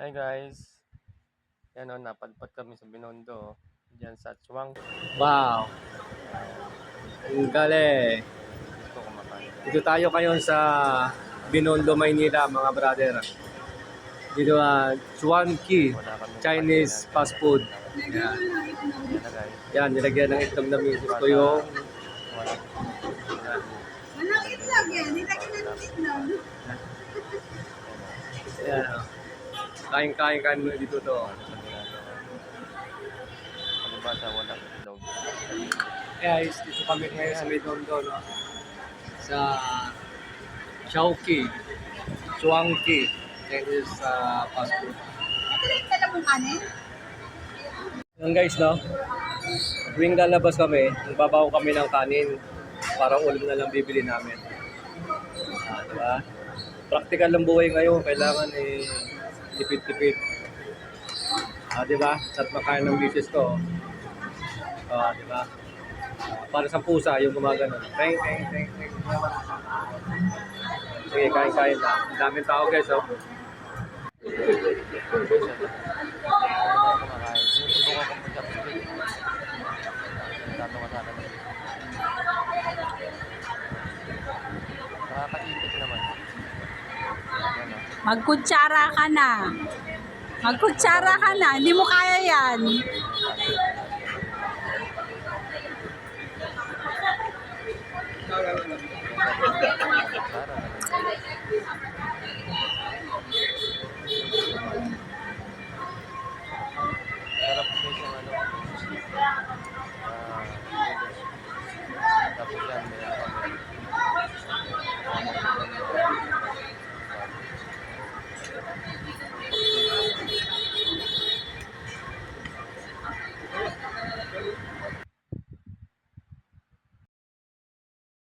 Hi guys, yan o, napadpad kami sa Binondo, diyan sa Chuang. Wow, Ayan, ang galing. dito kumakain. Dito tayo ngayon sa Binondo, Maynila, mga brother. Dito Chuan Ki, Wala kami Chinese fast food. Yan. Yan na guys, Yan, nilagyan ng itlog na misis ko para yung... walang Walang itlog yan. Nilagyan ng itlog. Yan. Kain-kain ka dito to. Palibasa, walang itlog. Guys, dito kami ngayon sa Binondo, no? Sa Chowki, Chuan Ki, Chinese fast food. Ito lang yung dalawang kanin. Yan guys, no? Tuwing lalabas kami, nagbabaw kami ng kanin para ulam na lang bibili namin. Diba? Practical lang buhay ngayon, kailangan tipid-tipid. Diba? At makain ng dishes ko. Diba? Para sa pusa, yung gumagano. Teng, teng, teng, teng. Sige, kain-kain lang. Ang daming tao guys, oh. Kumakain. Sinusubukan ko mag-chopstick. Tatawa sa akin. Nakakaipit naman. Yan o. Magkutsara ka na. Magkutsara ka na. Hindi mo kaya yan. Sarap guys yung ano. Tapos yan, meron kami.